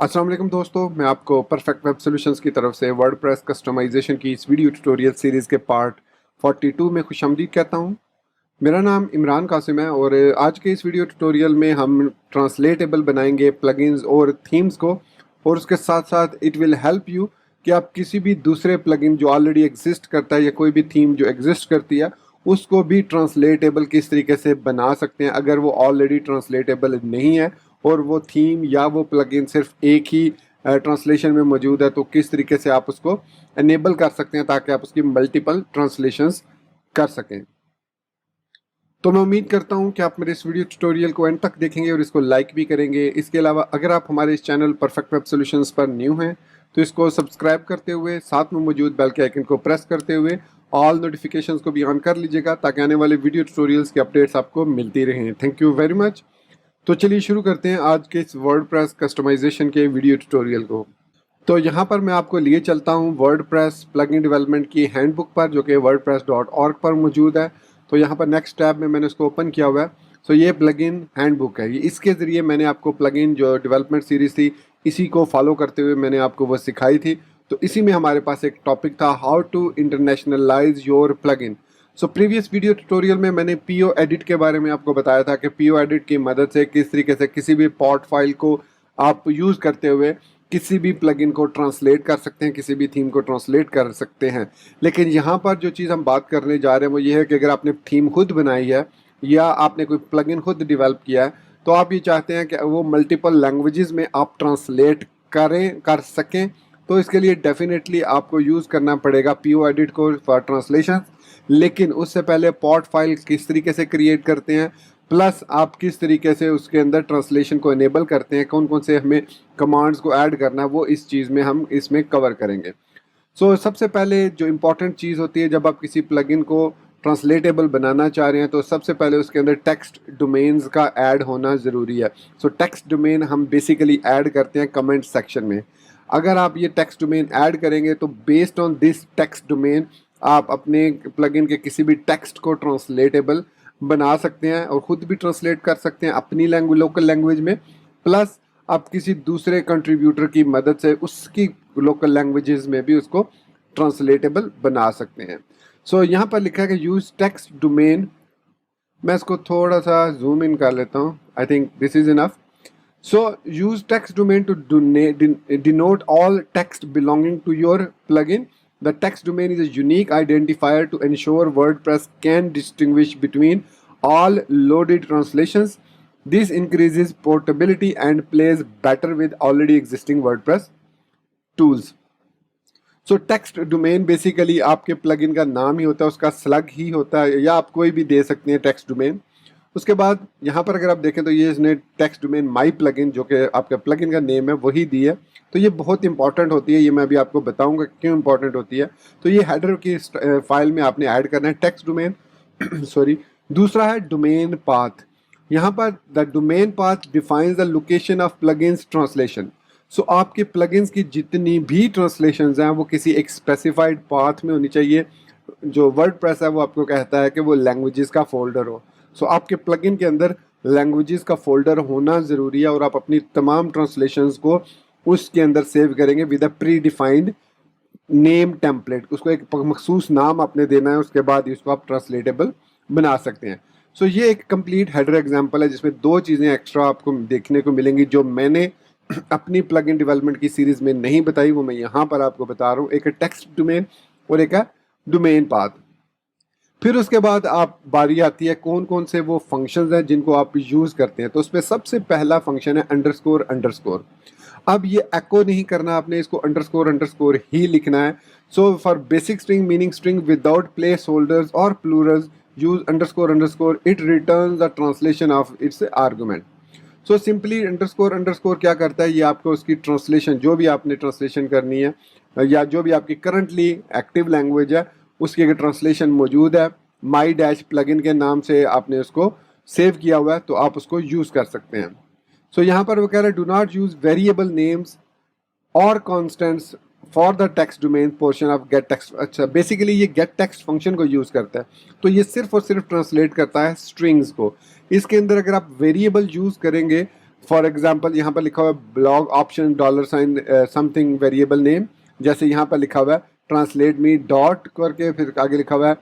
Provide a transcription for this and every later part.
अस्सलाम वालेकुम दोस्तों, मैं आपको परफेक्ट वेब सॉल्यूशंस की तरफ से वर्डप्रेस कस्टमाइजेशन की इस वीडियो ट्यूटोरियल सीरीज़ के पार्ट 42 में खुशामदीद कहता हूं। मेरा नाम इमरान कासिम है और आज के इस वीडियो ट्यूटोरियल में हम ट्रांसलेटेबल बनाएंगे प्लगइन्स और थीम्स को, और उसके साथ साथ इट विल हेल्प यू कि आप किसी भी दूसरे प्लगइन जो ऑलरेडी एग्जिस्ट करता है या कोई भी थीम जो एग्जिस्ट करती है उसको भी ट्रांसलेटेबल किस तरीके से बना सकते हैं अगर वो ऑलरेडी ट्रांसलेटेबल नहीं है और वो थीम या वो प्लगइन सिर्फ एक ही ट्रांसलेशन में मौजूद है, तो किस तरीके से आप उसको एनेबल कर सकते हैं ताकि आप उसकी मल्टीपल ट्रांसलेशंस कर सकें। तो मैं उम्मीद करता हूं कि आप मेरे इस वीडियो ट्यूटोरियल को एंड तक देखेंगे और इसको लाइक भी करेंगे। इसके अलावा अगर आप हमारे इस चैनल परफेक्ट वेब सॉल्यूशंस पर न्यू हैं तो इसको सब्सक्राइब करते हुए साथ में मौजूद बेल के आइकन को प्रेस करते हुए ऑल नोटिफिकेशंस को भी ऑन कर लीजिएगा ताकि आने वाले वीडियो ट्यूटोरियल्स की अपडेट्स आपको मिलती रहें। Thank you very much. तो चलिए शुरू करते हैं आज के इस वर्डप्रेस कस्टमाइजेशन के वीडियो ट्यूटोरियल को। तो यहाँ पर मैं आपको लिए चलता हूँ वर्डप्रेस प्लगइन डेवलपमेंट की हैंडबुक पर, जो कि wordpress.org पर मौजूद है। तो यहाँ पर नेक्स्ट टैब में मैंने इसको ओपन किया हुआ है। तो ये प्लगइन हैंडबुक है, ये इसके ज़रिए मैंने आपको प्लगइन जो डेवलपमेंट सीरीज़ थी इसी को फॉलो करते हुए मैंने आपको वो सिखाई थी। तो इसी में हमारे पास एक टॉपिक था how to internationalise your plugin. So previous video tutorial में मैंने पीओ एडिट के बारे में आपको बताया था कि पीओ एडिट की मदद से किस तरीके से किसी भी पॉट फाइल को आप यूज़ करते हुए किसी भी प्लगइन को ट्रांसलेट कर सकते हैं, किसी भी थीम को ट्रांसलेट कर सकते हैं। लेकिन यहाँ पर जो चीज़ हम बात करने जा रहे हैं वो ये है कि अगर आपने थीम खुद बनाई है या आपने कोई प्लगइन खुद डेवलप किया है तो आप ये चाहते हैं कि वो मल्टीपल लैंग्वेजेस में आप ट्रांसलेट कर सकें, तो इसके लिए डेफिनेटली आपको यूज़ करना पड़ेगा पीओ एडिट को फॉर ट्रांसलेशन। लेकिन उससे पहले पॉट फाइल किस तरीके से क्रिएट करते हैं, प्लस आप किस तरीके से उसके अंदर ट्रांसलेशन को इनेबल करते हैं, कौन कौन से हमें कमांड्स को ऐड करना है, वो इस चीज़ में हम इसमें कवर करेंगे। सो सबसे पहले जो इम्पॉर्टेंट चीज़ होती है जब आप किसी प्लगइन को ट्रांसलेटेबल बनाना चाह रहे हैं तो सबसे पहले उसके अंदर टेक्स्ट डोमेन्स का ऐड होना ज़रूरी है। सो टेक्स्ट डोमेन हम बेसिकली ऐड करते हैं कमेंट सेक्शन में। अगर आप ये टेक्स्ट डोमेन ऐड करेंगे तो based on this text domain आप अपने प्लगइन के किसी भी टेक्स्ट को ट्रांसलेटेबल बना सकते हैं और ख़ुद भी ट्रांसलेट कर सकते हैं अपनी लैंग्वेज, लोकल लैंग्वेज में, प्लस आप किसी दूसरे कंट्रीब्यूटर की मदद से उसकी लोकल लैंग्वेजेस में भी उसको ट्रांसलेटेबल बना सकते हैं। सो यहाँ पर लिखा है कि यूज़ टेक्स्ट डोमेन। मैं इसको थोड़ा सा जूम इन कर लेता हूँ, I think this is enough. So use text domain to denote all text belonging to your plugin. The text domain is a unique identifier to ensure WordPress can distinguish between all loaded translations. This increases portability and plays better with already existing WordPress tools. So text domain basically आपके plugin का नाम ही होता है, उसका slug ही होता है, या आप कोई भी दे सकते हैं टेक्स्ट डोमेन। उसके बाद यहाँ पर अगर आप देखें तो ये इसने टेक्स्ट डोमेन माई प्लगइन जो कि आपका प्लगइन का नेम है वही दी है। तो ये बहुत इंपॉर्टेंट होती है, ये मैं अभी आपको बताऊंगा क्यों इंपॉर्टेंट होती है। तो ये हेडर की फाइल में आपने ऐड करना है टेक्स्ट डोमेन सॉरी। दूसरा है डोमेन पाथ। यहाँ पर the domain path defines the location of plugins translation. So आपके प्लगइन्स की जितनी भी ट्रांसलेशंस हैं वो किसी एक स्पेसिफाइड पाथ में होनी चाहिए। जो वर्डप्रेस है वो आपको कहता है कि वो लैंग्वेजेस का फोल्डर हो। सो आपके प्लगइन के अंदर लैंग्वेजेस का फोल्डर होना ज़रूरी है और आप अपनी तमाम ट्रांसलेशंस को उसके अंदर सेव करेंगे with a pre defined name template. उसको एक मखसूस नाम आपने देना है, उसके बाद उसको आप ट्रांसलेटेबल बना सकते हैं। सो ये एक कंप्लीट हेडर एग्जांपल है जिसमें दो चीज़ें एक्स्ट्रा आपको देखने को मिलेंगी जो मैंने अपनी प्लगइन डेवलपमेंट की सीरीज़ में नहीं बताई, वो मैं यहाँ पर आपको बता रहा हूँ। एक है टेक्स्ट डोमेन और एक है डोमेन पाथ। फिर उसके बाद आप बारी आती है कौन कौन से वो फंक्शंस हैं जिनको आप यूज़ करते हैं। तो उसमें सबसे पहला फंक्शन है अंडरस्कोर अंडरस्कोर। अब ये एको नहीं करना, आपने इसको अंडरस्कोर अंडरस्कोर ही लिखना है। So for basic string meaning string without placeholders और plurals use underscore underscore, it returns the translation of its argument. So simply underscore underscore क्या करता है, ये आपको उसकी ट्रांसलेशन जो भी आपने ट्रांसलेशन करनी है या जो भी आपकी करंटली एक्टिव लैंग्वेज है उसकी अगर ट्रांसलेशन मौजूद है माई डैश प्लगइन के नाम से आपने उसको सेव किया हुआ है तो आप उसको यूज़ कर सकते हैं। सो यहाँ पर वो कह रहा है do not use variable names और constants for the text domain portion of gettext. अच्छा, बेसिकली ये गेट टेक्स्ट फंक्शन को यूज़ करता है, तो ये सिर्फ और सिर्फ ट्रांसलेट करता है स्ट्रिंग्स को। इसके अंदर अगर आप वेरिएबल यूज़ करेंगे फॉर एग्जाम्पल यहाँ पर लिखा हुआ है blog option dollar sign something variable name, जैसे यहाँ पर लिखा हुआ है ट्रांसलेट मी डॉट करके, फिर आगे लिखा हुआ है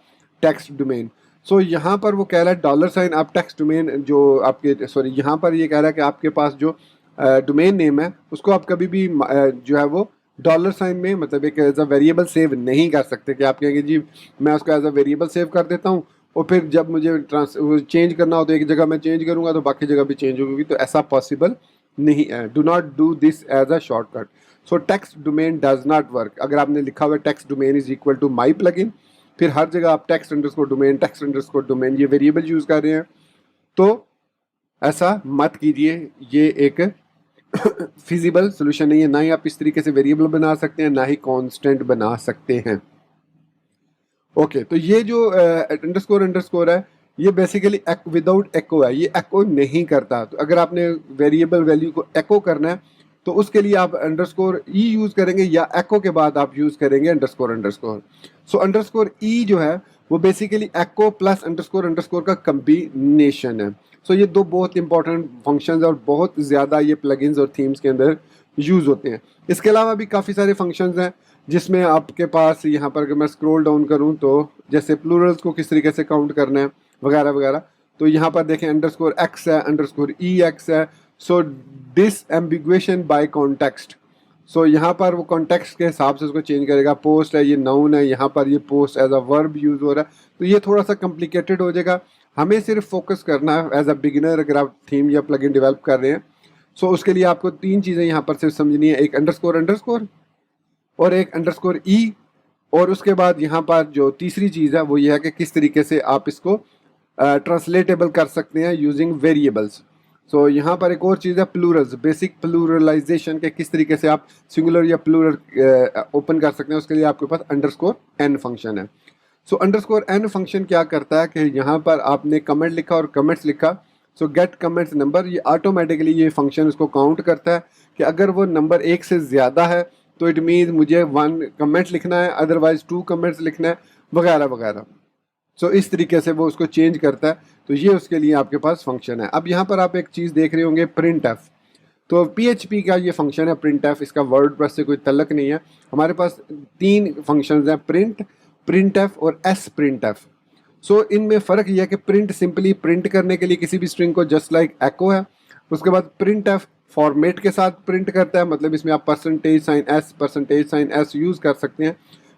टेक्स्ट डोमेन। सो यहाँ पर वो कह रहा है डॉलर साइन आप टेक्स्ट डोमेन जो आपके सॉरी यहाँ पर ये कह रहा है कि आपके पास जो डोमेन नेम है उसको आप कभी भी जो है वो डॉलर साइन में मतलब एक एज अ वेरिएबल सेव नहीं कर सकते कि आप कहेंगे जी मैं उसको एज अ वेरिएबल सेव कर देता हूँ और फिर जब मुझे चेंज करना हो तो एक जगह मैं चेंज करूँगा तो बाकी जगह भी चेंज होगी, तो ऐसा पॉसिबल नहीं है। Do not do this as a shortcut. So text domain does not work. अगर आपने लिखा हुआ text domain is equal to my plugin, फिर हर जगह आप टेक्स्ट अंडरस्कोर डोमेन ये वेरिएबल यूज़ कर रहे हैं, तो ऐसा मत कीजिए। ये एक फिजिबल सोल्यूशन नहीं है। ना ही आप इस तरीके से वेरिएबल बना सकते हैं, ना ही कांस्टेंट बना सकते हैं। ओके, तो ये जो अंडरस्कोर है ये बेसिकली विदाउट एको है, ये एको नहीं करता। तो अगर आपने वेरिएबल वैल्यू को एको करना है तो उसके लिए आप अंडरस्कोर ई यूज़ करेंगे या एको के बाद आप यूज़ करेंगे अंडरस्कोर। सो अंडरस्कोर ई जो है वो बेसिकली एको प्लस अंडरस्कोर का कम्बिनेशन है। सो ये दो बहुत इंपॉर्टेंट फंक्शंस और बहुत ज़्यादा ये प्लगइन्स और थीम्स के अंदर यूज़ होते हैं। इसके अलावा भी काफ़ी सारे फंक्शंस हैं जिसमें आपके पास यहाँ पर अगर मैं स्क्रॉल डाउन करूँ तो जैसे प्लूरल्स को किस तरीके से काउंट करना है वगैरह वगैरह, तो यहाँ पर देखें अंडरस्कोर एक्स है, अंडरस्कोर ई एक्स है। सो डिसएम्बिगुएशन बाय कॉन्टेक्स्ट। सो यहाँ पर वो कॉन्टेक्स्ट के हिसाब से उसको चेंज करेगा। पोस्ट है, ये नाउन है, यहाँ पर ये post as a verb use हो रहा है, तो ये थोड़ा सा कॉम्प्लिकेटेड हो जाएगा। हमें सिर्फ फोकस करना है एज अ बिगिनर अगर आप थीम या प्लगइन डेवलप कर रहे हैं। सो उसके लिए आपको तीन चीज़ें यहाँ पर सिर्फ समझनी है, एक अंडरस्कोर और एक अंडरस्कोर ई, और उसके बाद यहाँ पर जो तीसरी चीज़ है वो ये है कि किस तरीके से आप इसको ट्रांसलेटेबल कर सकते हैं यूजिंग वेरिएबल्स। सो यहाँ पर एक और चीज़ है प्लूरल्स, बेसिक प्लूरलाइजेशन के किस तरीके से आप सिंगुलर या प्लूरल ओपन कर सकते हैं, उसके लिए आपके पास अंडरस्कोर एन फंक्शन है। सो अंडरस्कोर एन फंक्शन क्या करता है कि यहाँ पर आपने कमेंट लिखा और कमेंट्स लिखा, सो गेट कमेंट्स नंबर, ये ऑटोमेटिकली ये फंक्शन उसको काउंट करता है कि अगर वो नंबर एक से ज़्यादा है तो इट मीन्स मुझे 1 कमेंट लिखना है, अदरवाइज 2 कमेंट्स लिखना है वगैरह वगैरह। सो इस तरीके से वो उसको चेंज करता है, तो ये उसके लिए आपके पास फंक्शन है। अब यहाँ पर आप एक चीज़ देख रहे होंगे प्रिंट एफ, तो PHP का ये फंक्शन है प्रिंट एफ, इसका वर्डप्रेस से कोई तल्लक नहीं है। हमारे पास 3 फंक्शंस हैं, प्रिंट एफ और एस प्रिंट एफ। सो इनमें फ़र्क यह है कि प्रिंट सिंपली प्रिंट करने के लिए किसी भी स्ट्रिंग को जस्ट लाइक एको है, उसके बाद प्रिंट एफ फॉर्मेट के साथ प्रिंट करता है, मतलब इसमें आप परसेंटेज साइन एस यूज़ कर सकते हैं,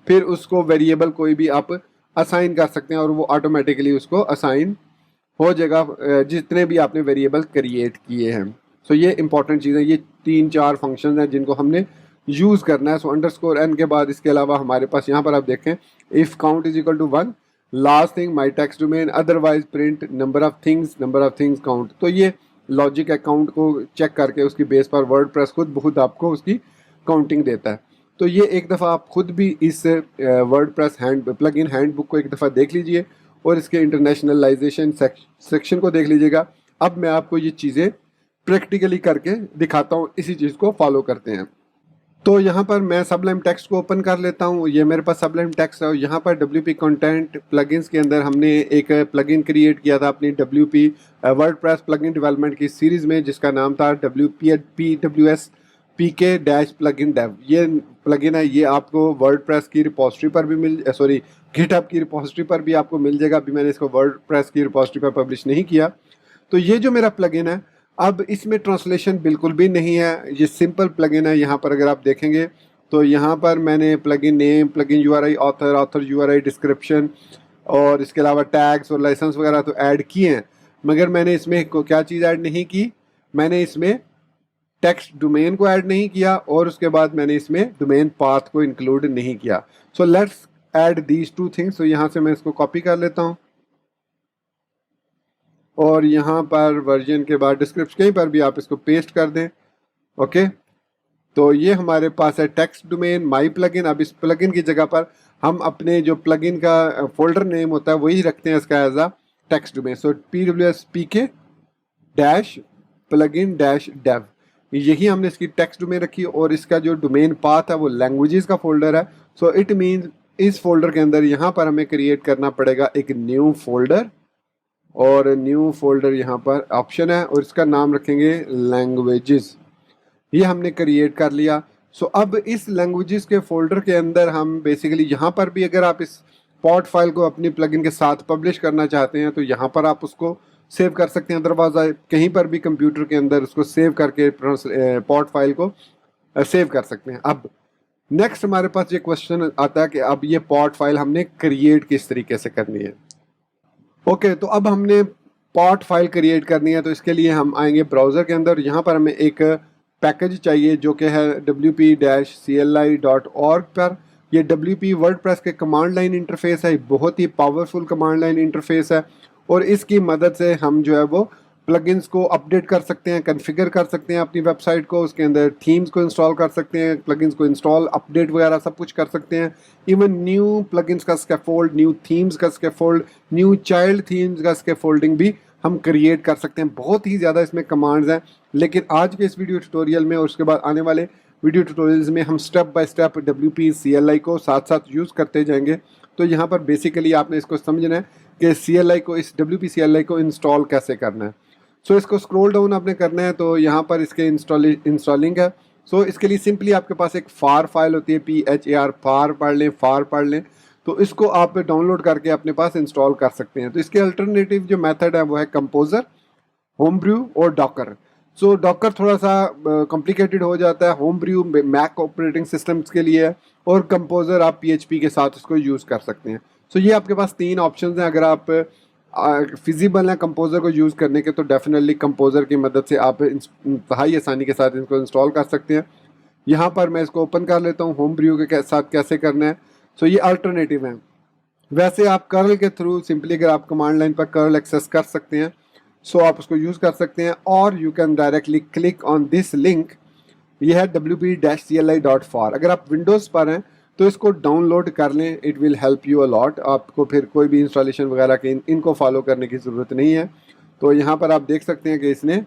फिर उसको वेरिएबल कोई भी आप असाइन कर सकते हैं और वो ऑटोमेटिकली उसको असाइन हो जाएगा जितने भी आपने वेरिएबल क्रिएट किए हैं। सो ये इंपॉर्टेंट चीज़ें, ये 3-4 फंक्शन हैं जिनको हमने यूज़ करना है। सो अंडरस्कोर एन के बाद इसके अलावा हमारे पास यहाँ पर आप देखें if count is equal to 1, last thing my text domain, otherwise print number of things count. तो ये लॉजिक अकाउंट को चेक करके उसकी बेस पर वर्डप्रेस खुद बहुत आपको उसकी काउंटिंग देता है। तो ये एक दफ़ा आप खुद भी इस वर्डप्रेस प्लगइन हैंडबुक को एक दफ़ा देख लीजिए और इसके इंटरनेशनलाइजेशन सेक्शन को देख लीजिएगा। अब मैं आपको ये चीज़ें प्रैक्टिकली करके दिखाता हूँ, इसी चीज़ को फॉलो करते हैं। तो यहाँ पर मैं सबलाइम टेक्स्ट को ओपन कर लेता हूँ, ये मेरे पास सबलाइम टेक्स्ट है और यहाँ पर WP कंटेंट प्लगइन्स के अंदर हमने एक प्लगइन क्रिएट किया था अपनी WP वर्डप्रेस प्लगइन डेवलपमेंट की सीरीज़ में, जिसका नाम था PWS PK प्लगइन डेव। ये प्लगइन है, ये आपको वर्डप्रेस की रिपोजिटरी पर भी गिटहब की रिपोजिटरी पर भी आपको मिल जाएगा। अभी मैंने इसको वर्डप्रेस की रिपोजिटरी पर पब्लिश नहीं किया। तो ये जो मेरा प्लगइन है, अब इसमें ट्रांसलेशन बिल्कुल भी नहीं है, ये सिंपल प्लगइन है। यहाँ पर अगर आप देखेंगे तो यहाँ पर मैंने plugin name, plugin URI, author URI, description और इसके अलावा टैग्स और लाइसेंस वगैरह तो ऐड किए हैं, मगर मैंने इसमें क्या चीज़ ऐड नहीं की, मैंने इसमें टेक्स्ट डोमेन को ऐड नहीं किया और उसके बाद मैंने इसमें डोमेन पाथ को इंक्लूड नहीं किया। So let's add these 2 things. तो यहाँ से मैं इसको कॉपी कर लेता हूँ और यहाँ पर वर्जन के बाद डिस्क्रिप्शन कहीं पर भी आप इसको पेस्ट कर दें। ओके, तो ये हमारे पास है टेक्स्ट डोमेन माई प्लगइन। अब इस प्लगइन की जगह पर हम अपने जो प्लगइन का फोल्डर नेम होता है वही रखते हैं इसका as a text domain. So PWS PK plugin dev, यही हमने इसकी टेक्स्ट डोमेन रखी और इसका जो डोमेन पाथ है वो लैंग्वेजेस का फोल्डर है। सो इट मीन्स इस फोल्डर के अंदर यहाँ पर हमें क्रिएट करना पड़ेगा एक न्यू फोल्डर और न्यू फोल्डर यहाँ पर ऑप्शन है और इसका नाम रखेंगे लैंग्वेजेस। ये हमने क्रिएट कर लिया। सो अब इस लैंग्वेजेस के फोल्डर के अंदर हम बेसिकली यहाँ पर भी अगर आप इस पॉट फाइल को अपनी प्लगइन के साथ पब्लिश करना चाहते हैं तो यहाँ पर आप उसको सेव कर सकते हैं। अदरवाइज कहीं पर भी कंप्यूटर के अंदर उसको सेव करके पॉट फाइल को सेव कर सकते हैं। अब नेक्स्ट हमारे पास ये क्वेश्चन आता है कि अब ये पॉट फाइल हमने क्रिएट किस तरीके से करनी है। ओके, तो अब हमने पॉट फाइल क्रिएट करनी है तो इसके लिए हम आएंगे ब्राउज़र के अंदर। यहाँ पर हमें एक पैकेज चाहिए जो कि है wp-cli.org पर। ये WP वर्डप्रेस के कमांड लाइन इंटरफेस है, बहुत ही पावरफुल कमांड लाइन इंटरफेस है और इसकी मदद से हम जो है वो प्लगइन्स को अपडेट कर सकते हैं, कॉन्फ़िगर कर सकते हैं अपनी वेबसाइट को, उसके अंदर थीम्स को इंस्टॉल कर सकते हैं, प्लगइन्स को इंस्टॉल अपडेट वगैरह सब कुछ कर सकते हैं। इवन न्यू प्लगइन्स का स्कैफोल्ड, न्यू थीम्स का स्कैफोल्ड, न्यू चाइल्ड थीम्स का स्कैफोल्डिंग भी हम क्रिएट कर सकते हैं। बहुत ही ज़्यादा इसमें कमांड्स हैं, लेकिन आज के इस वीडियो ट्यूटोरियल में और उसके बाद आने वाले वीडियो ट्यूटोरियल्स में हम स्टेप बाय स्टेप WP-CLI को साथ साथ यूज़ करते जाएंगे। तो यहाँ पर बेसिकली आपने इसको समझना है कि CLI को, इस WP-CLI को इंस्टॉल कैसे करना है। सो इसको स्क्रॉल डाउन आपने करना है तो यहाँ पर इसके इंस्टॉलिंग है। सो इसके लिए सिंपली आपके पास एक फार फाइल होती है, PHAR, फार पढ़ लें तो इसको आप डाउनलोड करके अपने पास इंस्टॉल कर सकते हैं। तो इसके अल्टरनेटिव जो मेथड है वो है कंपोजर, होमब्रू और डॉकर। सो डॉकर थोड़ा सा कॉम्प्लिकेटेड हो जाता है, होमब्रू मैक ऑपरेटिंग सिस्टम्स के लिए है और कंपोजर आप PHP के साथ इसको यूज़ कर सकते हैं। सो ये आपके पास तीन ऑप्शंस हैं। अगर आप फिजिबल हैं कंपोजर को यूज़ करने के तो डेफिनेटली कंपोजर की मदद से आप इंतहाई आसानी के साथ इसको इंस्टॉल कर सकते हैं। यहाँ पर मैं इसको ओपन कर लेता हूँ, होमब्रू के साथ कैसे करना है। सो ये अल्टरनेटिव है। वैसे आप कर्ल के थ्रू सिंपली अगर आप कमांड लाइन पर कर्ल एक्सेस कर सकते हैं सो आप उसको यूज़ कर सकते हैं, और you can directly click on this link. ये है wp-cli.for। अगर आप विंडोज़ पर हैं तो इसको डाउनलोड कर लें, it will help you a lot. आपको फिर कोई भी इंस्टॉलेशन वगैरह के इनको फॉलो करने की ज़रूरत नहीं है। तो यहाँ पर आप देख सकते हैं कि इसने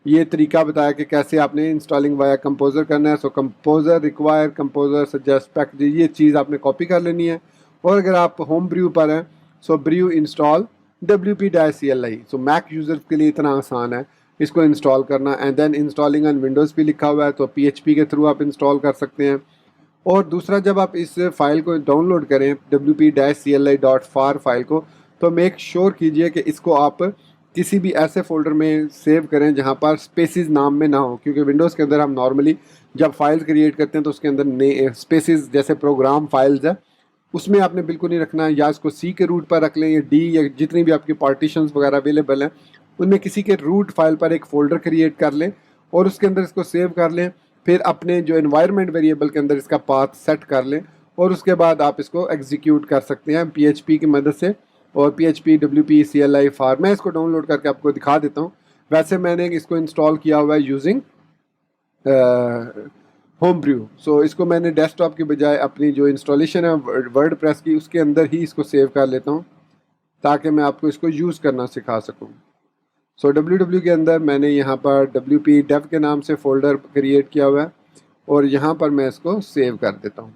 ये तरीका बताया कि कैसे आपने इंस्टॉलिंग वाया कंपोजर करना है। So composer require, composer suggest package, ये चीज़ आपने कॉपी कर लेनी है। और अगर आप होम ब्रू पर हैं so brew install WP-CLI। So Mac users के लिए इतना आसान है इसको इंस्टॉल करना। And then installing on Windows भी लिखा हुआ है तो PHP के थ्रू आप इंस्टॉल कर सकते हैं। और दूसरा, जब आप इस फाइल को डाउनलोड करें wp-cli.for फाइल को, तो मेक श्योर कीजिए कि इसको आप किसी भी ऐसे फोल्डर में सेव करें जहां पर स्पेसिस नाम में ना हो, क्योंकि विंडोज़ के अंदर हम नॉर्मली जब फाइल्स क्रिएट करते हैं तो उसके अंदर स्पेसिस जैसे प्रोग्राम फाइल्स है उसमें आपने बिल्कुल नहीं रखना है। या इसको C के रूट पर रख लें या D, या जितनी भी आपकी पार्टीशंस वगैरह अवेलेबल हैं उनमें किसी के रूट फाइल पर एक फ़ोल्डर क्रिएट कर लें और उसके अंदर इसको सेव कर लें। फिर अपने जो एनवायरनमेंट वेरिएबल के अंदर इसका पाथ सेट कर लें और उसके बाद आप इसको एग्जीक्यूट कर सकते हैं PHP की मदद से। और PHP WP-CLI फार, मैं इसको डाउनलोड करके आपको दिखा देता हूँ। वैसे मैंने इसको इंस्टॉल किया हुआ है यूजिंग होमब्रू। सो इसको मैंने डेस्कटॉप की बजाय अपनी जो इंस्टॉलेशन है वर्डप्रेस की उसके अंदर ही इसको सेव कर लेता हूँ ताकि मैं आपको इसको यूज़ करना सिखा सकूँ। सो www के अंदर मैंने यहाँ पर WP dev के नाम से फ़ोल्डर क्रिएट किया हुआ है और यहाँ पर मैं इसको सेव कर देता हूँ।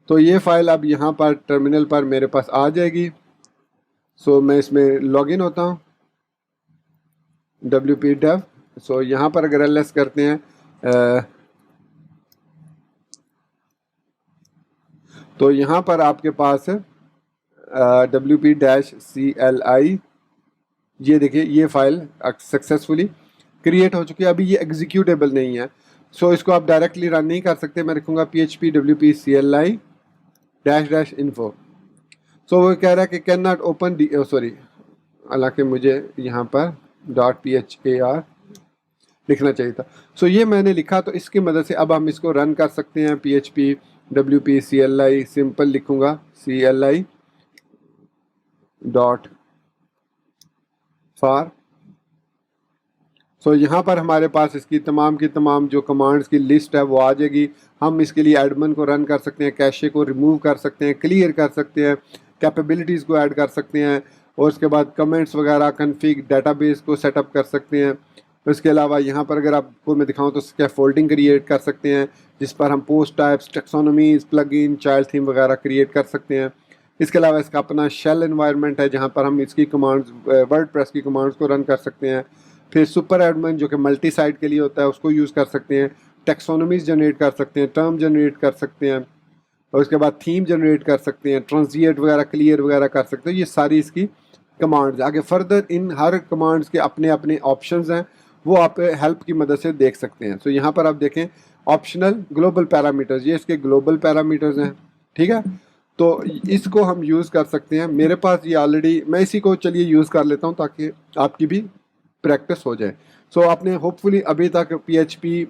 तो ये फ़ाइल अब यहाँ पर टर्मिनल पर मेरे पास आ जाएगी। सो मैं इसमें लॉगिन होता हूँ WP dev। सो यहाँ पर अगर ls करते हैं तो यहाँ पर आपके पास WP-CLI, ये देखिए ये फाइल सक्सेसफुली क्रिएट हो चुकी है। अभी ये एग्जीक्यूटेबल नहीं है सो इसको आप डायरेक्टली रन नहीं कर सकते। मैं लिखूँगा PHP WP-CLI -info। सो वो कह रहा है कि कैन नॉट ओपन सॉरी, हालांकि मुझे यहाँ पर .phar लिखना चाहिए था। सो ये मैंने लिखा तो इसकी मदद से अब हम इसको रन कर सकते हैं। PHP WP-CLI सिंपल लिखूँगा CLI.far। सो यहाँ पर हमारे पास इसकी तमाम की तमाम जो कमांड्स की लिस्ट है वो आ जाएगी। हम इसके लिए एडमिन को रन कर सकते हैं, कैशे को रिमूव कर सकते हैं, क्लियर कर सकते हैं, कैपेबिलिटीज़ को ऐड कर सकते हैं और उसके बाद कमेंट्स वगैरह, कन्फिग, डाटाबेस को सेटअप कर सकते हैं। इसके अलावा यहाँ पर अगर आपको मैं दिखाऊँ तो स्कैफोल्डिंग क्रिएट कर सकते हैं जिस पर हम post types, taxonomies, plugin, child theme वगैरह क्रिएट कर सकते हैं। इसके अलावा इसका अपना शेल एनवायरनमेंट है जहाँ पर हम इसकी कमांड्स वर्डप्रेस की कमांड्स को रन कर सकते हैं। फिर सुपर एडमिन जो कि मल्टी साइट के लिए होता है उसको यूज़ कर सकते हैं। टेक्सोनोमीज जनरेट कर सकते हैं, टर्म जनरेट कर सकते हैं, और उसके बाद थीम जनरेट कर सकते हैं, ट्रांसलेट वगैरह क्लियर वगैरह कर सकते हैं। ये सारी इसकी कमांड्स। आगे फर्दर इन हर कमांड्स के अपने अपने ऑप्शंस हैं, वो आप हेल्प की मदद से देख सकते हैं। तो यहाँ पर आप देखें ऑप्शनल ग्लोबल पैरामीटर्स, ये इसके ग्लोबल पैरामीटर्स हैं, ठीक है। तो इसको हम यूज़ कर सकते हैं। मेरे पास ये ऑलरेडी, मैं इसी को चलिए यूज़ कर लेता हूँ ताकि आपकी भी प्रैक्टिस हो जाए। सो आपने होपफुली अभी तक PHP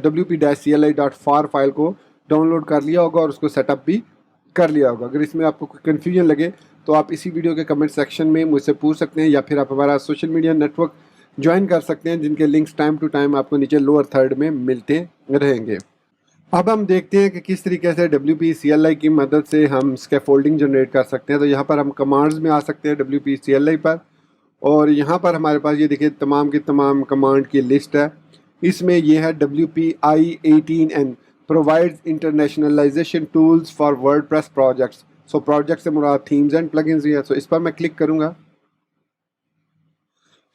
wp-cli.far फाइल को डाउनलोड कर लिया होगा और उसको सेटअप भी कर लिया होगा। अगर इसमें आपको कोई कन्फ्यूजन लगे तो आप इसी वीडियो के कमेंट सेक्शन में मुझसे पूछ सकते हैं, या फिर आप हमारा सोशल मीडिया नेटवर्क ज्वाइन कर सकते हैं, जिनके लिंक्स टाइम टू टाइम आपको नीचे लोअर थर्ड में मिलते रहेंगे। अब हम देखते हैं कि किस तरीके से WP-CLI की मदद से हम स्कैफोल्डिंग जनरेट कर सकते हैं। तो यहाँ पर हम कमांड्स में आ सकते हैं WP-CLI पर, और यहाँ पर हमारे पास ये देखिए तमाम की तमाम कमांड की लिस्ट है। इसमें ये है WP-I18N provides internationalisation tools for WordPress projects. So project से मुराद थीम्स एंड प्लगइन्स ही है। सो इस पर मैं क्लिक करूँगा।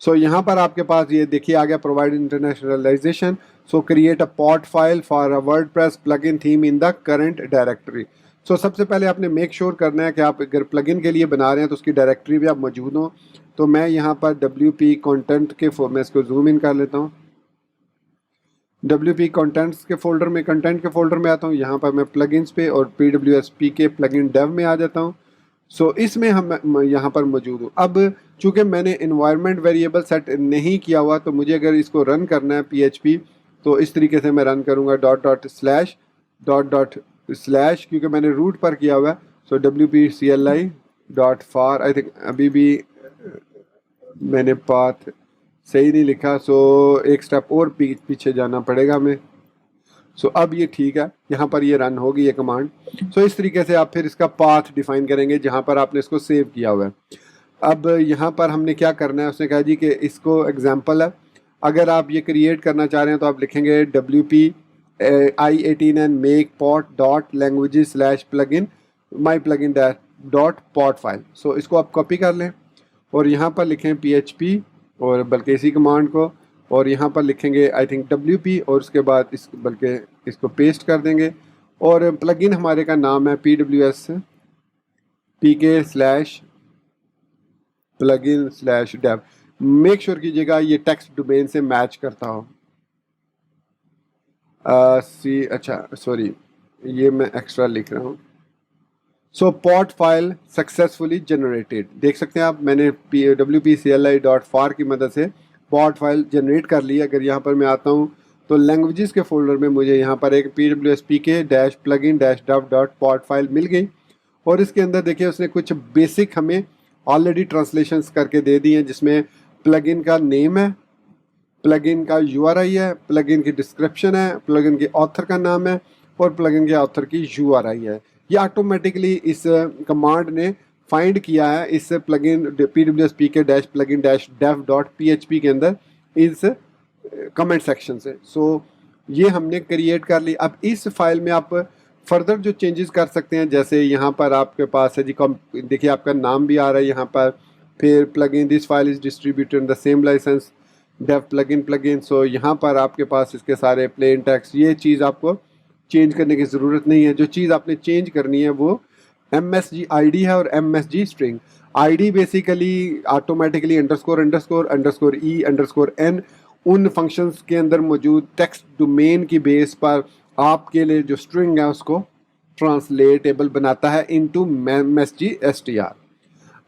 सो यहाँ पर आपके पास ये देखिए आ गया provide internationalization. So create a pot file for a WordPress plugin theme in the current directory. So सबसे पहले आपने मेक श्योर करना है कि आप अगर प्लगइन के लिए बना रहे हैं तो उसकी डायरेक्टरी भी आप मौजूद हो। तो मैं यहाँ पर WP कंटेंट के मैं इसको जूम इन कर लेता हूँ। WP कंटेंट्स के फोल्डर में, कंटेंट के फोल्डर में आता हूँ। यहाँ पर मैं प्लगइन्स पे और PWSP के प्लगइन डेव में आ जाता हूँ। सो इसमें हम यहाँ पर मौजूद हूँ। अब चूँकि मैंने इन्वायरमेंट वेरिएबल सेट नहीं किया हुआ, तो मुझे अगर इसको रन करना है PHP, तो इस तरीके से मैं रन करूँगा ///, क्योंकि मैंने रूट पर किया हुआ है। सो WP-CLI.far, आई थिंक अभी भी मैंने पाथ सही नहीं लिखा। सो एक स्टेप और पीछे जाना पड़ेगा हमें। सो अब ये ठीक है, यहाँ पर ये रन होगी ये कमांड। सो इस तरीके से आप फिर इसका पाथ डिफाइन करेंगे जहाँ पर आपने इसको सेव किया हुआ है। अब यहाँ पर हमने क्या करना है, उसने कहा जी कि इसको एग्जांपल है। अगर आप ये क्रिएट करना चाह रहे हैं तो आप लिखेंगे WP-I18N make pot.languages/plugin myplugin.pot file. सो इसको आप कॉपी कर लें और यहाँ पर लिखें PHP, और बल्कि इसी कमांड को, और यहाँ पर लिखेंगे आई थिंक WP, और उसके बाद बल्कि इसको पेस्ट कर देंगे। और प्लगइन हमारे का नाम है PWSPK/plugin/dev। मेक श्योर कीजिएगा ये टेक्स्ट डोमेन से मैच करता हो। अच्छा सॉरी, ये मैं एक्स्ट्रा लिख रहा हूँ। सो पॉट फाइल सक्सेसफुली जनरेटेड, देख सकते हैं आप, मैंने WP-CLI.far की मदद से पॉट फाइल जनरेट कर ली। अगर यहाँ पर मैं आता हूँ तो लैंग्वेजेस के फोल्डर में मुझे यहाँ पर एक PWSPK-plugin-dev.pot फाइल मिल गई, और इसके अंदर देखिए उसने कुछ बेसिक हमें ऑलरेडी ट्रांसलेशंस करके दे दी हैं, जिसमें प्लगइन का नेम है, प्लगइन का URI है, प्लगइन की डिस्क्रिप्शन है, प्लगइन के ऑथर का नाम है, और प्लगइन के ऑथर की URI है। ये ऑटोमेटिकली इस कमांड ने फाइंड किया है इस प्लगइन PWSPK-plugin-dev.php के अंदर इस कमेंट सेक्शन से। सो ये हमने क्रिएट कर ली। अब इस फाइल में आप फर्दर जो चेंजेस कर सकते हैं, जैसे यहाँ पर आपके पास है जी, देखिए आपका नाम भी आ रहा है यहाँ पर। फिर plugin this file is distributed in the same license dev plugin. So यहाँ पर आपके पास इसके सारे प्लेन टेक्स्ट, ये चीज़ आपको चेंज करने की ज़रूरत नहीं है। जो चीज़ आपने चेंज करनी है वो MSG ID है और MSG string. ID basically automatically __E_N उन फंक्शंस के अंदर मौजूद टेक्स्ट डोमेन की बेस पर आपके लिए जो स्ट्रिंग है उसको ट्रांसलेटेबल बनाता है इनटू MSG str।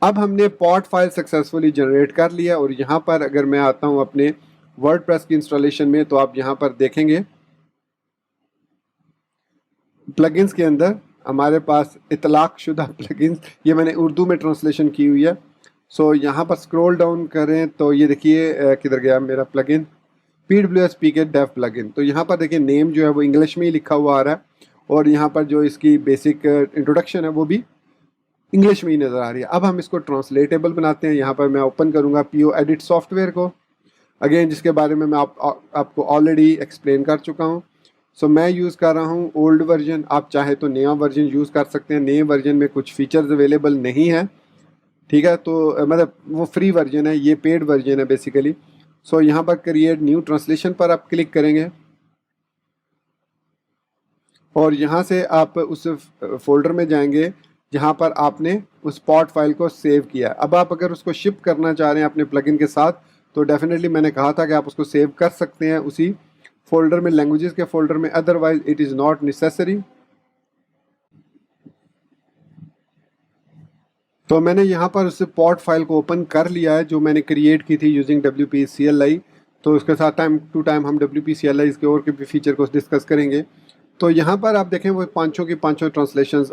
अब हमने पॉट फाइल सक्सेसफुली जनरेट कर लिया, और यहाँ पर अगर मैं आता हूँ अपने वर्डप्रेस की इंस्टॉलेशन में, तो आप यहाँ पर देखेंगे प्लगइन्स के अंदर हमारे पास इतलाक शुदा प्लगइन्स, ये मैंने उर्दू में ट्रांसलेशन की हुई है। सो यहाँ पर स्क्रॉल डाउन करें तो ये देखिए किधर गया मेरा प्लगइन, PWSPK-dev प्लगइन। तो यहाँ पर देखिए नेम जो है वो इंग्लिश में ही लिखा हुआ आ रहा है, और यहाँ पर जो इसकी बेसिक इंट्रोडक्शन है वो भी इंग्लिश में ही नज़र आ रही है। अब हम इसको ट्रांसलेटेबल बनाते हैं। यहाँ पर मैं ओपन करूँगा PO एडिट सॉफ्टवेयर को, अगेन जिसके बारे में मैं आपको ऑलरेडी एक्सप्लेन कर चुका हूँ। सो मैं यूज़ कर रहा हूँ ओल्ड वर्जन, आप चाहे तो नया वर्जन यूज़ कर सकते हैं। नए वर्जन में कुछ फीचर्स अवेलेबल नहीं है, ठीक है, तो मतलब वो फ्री वर्जन है, ये पेड वर्जन है बेसिकली। सो यहाँ पर क्रिएट न्यू ट्रांसलेशन पर आप क्लिक करेंगे और यहाँ से आप उस फोल्डर में जाएंगे जहाँ पर आपने उस पॉट फाइल को सेव किया। अब आप अगर उसको शिप करना चाह रहे हैं अपने प्लगइन के साथ तो डेफिनेटली मैंने कहा था कि आप उसको सेव कर सकते हैं उसी फोल्डर में, लैंग्वेजेस के फोल्डर में, otherwise it is not necessary. तो मैंने यहाँ पर उस पॉट फाइल को ओपन कर लिया है जो मैंने क्रिएट की थी यूजिंग WP-CLI। तो उसके साथ टाइम टू टाइम हम WP-CLI इसके और के भी फीचर को डिस्कस करेंगे। तो यहाँ पर आप देखें वो पांचों की पांचों ट्रांसलेशंस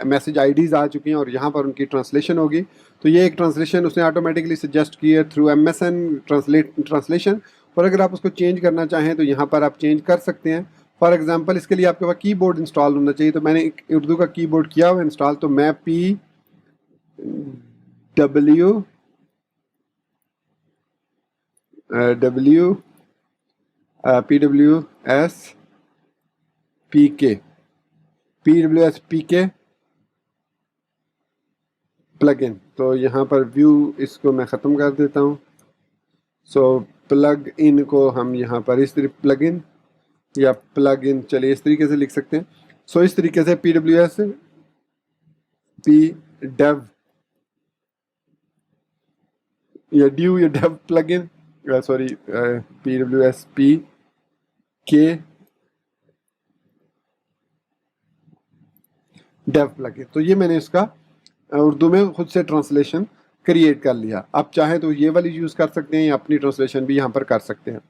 मैसेज आईडीज़ आ चुकी हैं और यहाँ पर उनकी ट्रांसलेशन होगी। तो ये एक ट्रांसलेशन उसने ऑटोमेटिकली सजेस्ट की है थ्रू MSN ट्रांसलेशन, और अगर आप उसको चेंज करना चाहें तो यहाँ पर आप चेंज कर सकते हैं। फॉर एग्जांपल इसके लिए आपके पास कीबोर्ड इंस्टॉल होना चाहिए, तो मैंने एक उर्दू का कीबोर्ड किया हुआ इंस्टॉल, तो मैं W W PWS PK plugin. तो यहाँ पर व्यू इसको मैं ख़त्म कर देता हूँ। सो प्लग इन को हम यहाँ पर इस तरीके प्लगइन या प्लग इन, चलिए इस तरीके से लिख सकते हैं। सो इस तरीके से PWS डेव या ड्यू या dev plugin, sorry PWS PK dev plugin. तो ये मैंने इसका उर्दू में खुद से ट्रांसलेशन क्रिएट कर लिया। आप चाहें तो ये वाली यूज़ कर सकते हैं या अपनी ट्रांसलेशन भी यहाँ पर कर सकते हैं।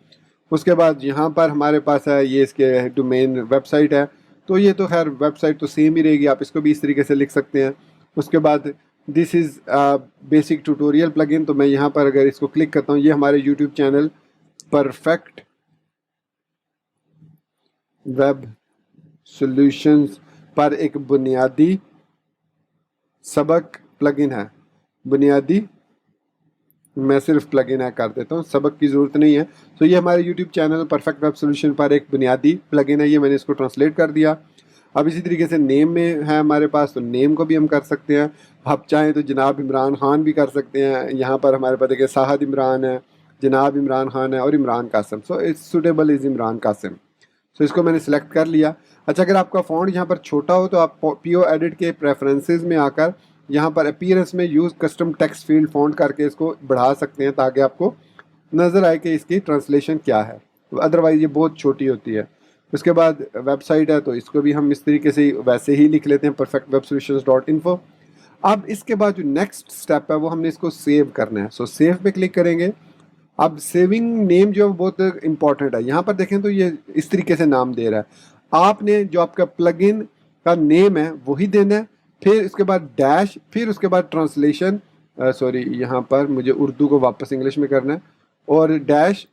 उसके बाद यहाँ पर हमारे पास है ये इसके डोमेन वेबसाइट है, तो ये तो खैर वेबसाइट तो सेम ही रहेगी, आप इसको भी इस तरीके से लिख सकते हैं। उसके बाद this is basic tutorial plugin, तो मैं यहाँ पर अगर इसको क्लिक करता हूँ, ये हमारे YouTube channel perfect web solutions पर एक बुनियादी सबक प्लगइन है। बुनियादी, मैं सिर्फ प्लगइन है कर देता हूँ, सबक की ज़रूरत नहीं है। तो ये हमारे YouTube channel perfect web solution पर एक बुनियादी प्लगइन है, ये मैंने इसको ट्रांसलेट कर दिया। अब इसी तरीके से नेम में है हमारे पास, तो नेम को भी हम कर सकते हैं। आप चाहें तो जनाब इमरान खान भी कर सकते हैं। यहाँ पर हमारे पास देखिए साहद इमरान है, जनाब इमरान खान है और Imran Kasim. So it's suitable is Imran Kasim. So इसको मैंने सेलेक्ट कर लिया। अच्छा, अगर आपका फ़ॉन्ट यहाँ पर छोटा हो तो आप PO एडिट के प्रेफरेंसेस में आकर यहाँ पर अपीयरेंस में use custom text field font करके इसको बढ़ा सकते हैं ताकि आपको नज़र आए कि इसकी ट्रांसलेशन क्या है। तो अदरवाइज़ ये बहुत छोटी होती है। उसके बाद वेबसाइट है, तो इसको भी हम इस तरीके से वैसे ही लिख लेते हैं, perfectwebsolutions.info। अब इसके बाद जो नेक्स्ट स्टेप है वो हमने इसको सेव करना है। सो सेव पे क्लिक करेंगे। अब सेविंग नेम जो बहुत इंपॉर्टेंट है, यहाँ पर देखें तो ये इस तरीके से नाम दे रहा है। आपने जो आपका प्लगइन का नेम है वही देना है, फिर उसके बाद डैश, फिर उसके बाद ट्रांसलेशन, सॉरी यहाँ पर मुझे उर्दू को वापस इंग्लिश में करना है, और डैश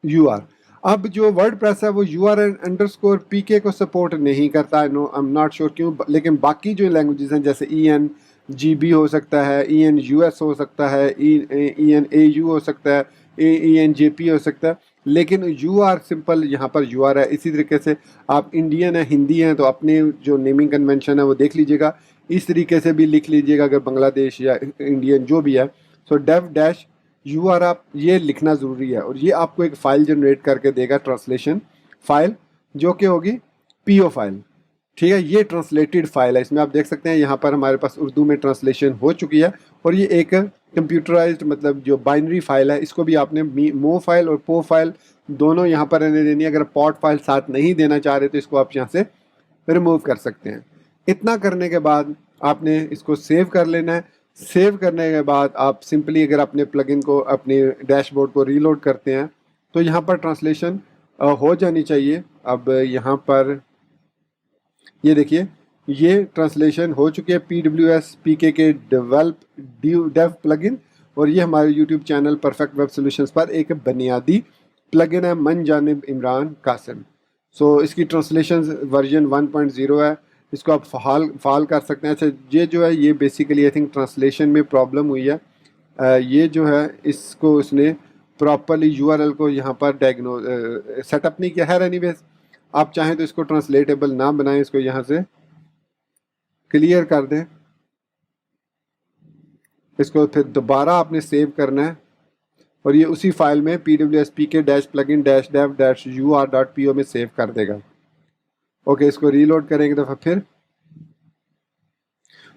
UR। अब जो वर्डप्रेस है वो UR_PK को सपोर्ट नहीं करता है, no I am not sure क्यों, लेकिन बाकी जो लैंग्वेजेस हैं जैसे ENGB हो सकता है, ENUS हो सकता है, ENAU हो सकता है, ENJP हो सकता है, लेकिन UR सिंपल यहाँ पर UR है। इसी तरीके से आप इंडियन है, हिंदी हैं, तो अपने जो नेमिंग कन्वेंशन है वो देख लीजिएगा, इस तरीके से भी लिख लीजिएगा अगर बांग्लादेश या इंडियन जो भी है। सो dev-UR आप ये लिखना ज़रूरी है, और ये आपको एक फ़ाइल जनरेट करके देगा, ट्रांसलेशन फ़ाइल, जो कि होगी PO फाइल। ठीक है, ये ट्रांसलेटेड फाइल है। इसमें आप देख सकते हैं यहाँ पर हमारे पास उर्दू में ट्रांसलेशन हो चुकी है, और ये एक कंप्यूटराइज्ड मतलब जो बाइनरी फाइल है, इसको भी आपने मो फाइल और पो फाइल दोनों यहाँ पर रहने देनी है। अगर पॉट फाइल साथ नहीं देना चाह रहे तो इसको आप यहाँ से रिमूव कर सकते हैं। इतना करने के बाद आपने इसको सेव कर लेना है। सेव करने के बाद आप सिंपली अगर अपने प्लगइन को, अपने डैशबोर्ड को रीलोड करते हैं तो यहाँ पर ट्रांसलेशन हो जानी चाहिए। अब यहाँ पर ये देखिए, ये ट्रांसलेशन हो चुकी है PWS PK के डेव प्लगइन, और ये हमारे YouTube channel perfect web solutions पर एक बुनियादी प्लगइन है, मन जानिब इमरान कासिम। सो इसकी ट्रांसलेशन वर्जन 1.0 है, इसको आप फाल कर सकते हैं। अच्छा, ये जो है ये बेसिकली आई थिंक ट्रांसलेशन में प्रॉब्लम हुई है। ये जो है इसको उसने प्रॉपरली URL को यहाँ पर सेटअप नहीं किया है। एनीवेज आप चाहें तो इसको ट्रांसलेटेबल ना बनाएं, इसको यहाँ से क्लियर कर दें। इसको फिर दोबारा आपने सेव करना है और ये उसी फाइल में pwspk-plugin-dev-ur.po में सेव कर देगा। ओके, इसको रीलोड करेंगे दफ़ा फिर।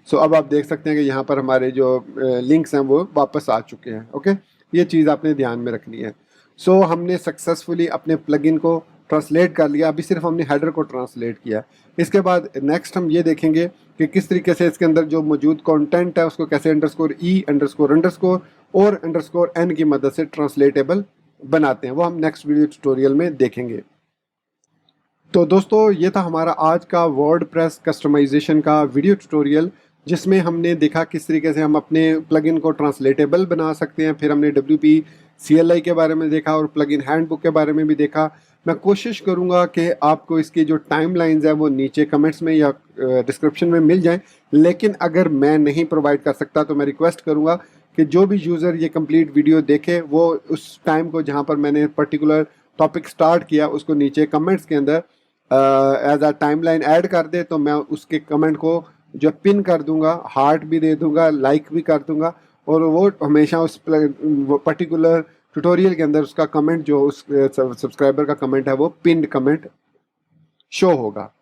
सो अब आप देख सकते हैं कि यहाँ पर हमारे जो लिंक्स हैं वो वापस आ चुके हैं। ओके, ये चीज़ आपने ध्यान में रखनी है। सो हमने सक्सेसफुली अपने प्लगइन को ट्रांसलेट कर लिया, अभी सिर्फ हमने हेडर को ट्रांसलेट किया। इसके बाद नेक्स्ट हम ये देखेंगे कि किस तरीके से इसके अंदर जो मौजूद कंटेंट है उसको कैसे _e___और_n की मदद से ट्रांसलेटेबल बनाते हैं, वो हम नेक्स्ट वीडियो ट्यूटोरियल में देखेंगे। तो दोस्तों, ये था हमारा आज का वर्डप्रेस कस्टमाइजेशन का वीडियो ट्यूटोरियल, जिसमें हमने देखा किस तरीके से हम अपने प्लगइन को ट्रांसलेटेबल बना सकते हैं। फिर हमने WP CLI के बारे में देखा और प्लगइन हैंडबुक के बारे में भी देखा। मैं कोशिश करूंगा कि आपको इसकी जो टाइमलाइंस है वो नीचे कमेंट्स में या डिस्क्रिप्शन में मिल जाएं, लेकिन अगर मैं नहीं प्रोवाइड कर सकता तो मैं रिक्वेस्ट करूंगा कि जो भी यूज़र ये कंप्लीट वीडियो देखे वो उस टाइम को जहाँ पर मैंने पर्टिकुलर टॉपिक स्टार्ट किया उसको नीचे कमेंट्स के अंदर एज अ टाइमलाइन ऐड कर दे, तो मैं उसके कमेंट को जो पिन कर दूंगा, हार्ट भी दे दूंगा, लाइक भी कर दूंगा, और वो हमेशा उस पर्टिकुलर ट्यूटोरियल के अंदर उसका कमेंट जो उस सब्सक्राइबर का कमेंट है वो पिन्ड कमेंट शो होगा।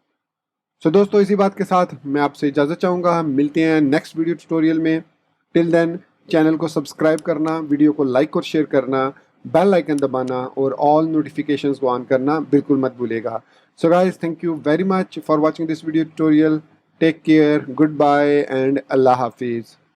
सो दोस्तों, इसी बात के साथ मैं आपसे इजाज़त चाहूँगा। हम मिलते हैं नेक्स्ट वीडियो ट्यूटोरियल में। टिल देन चैनल को सब्सक्राइब करना, वीडियो को लाइक और शेयर करना, बेल आइकन दबाना और ऑल नोटिफिकेशंस को ऑन करना बिल्कुल मत भूलिएगा। So guys, thank you very much for watching this video tutorial. Take care, goodbye and अल्लाह हाफिज़।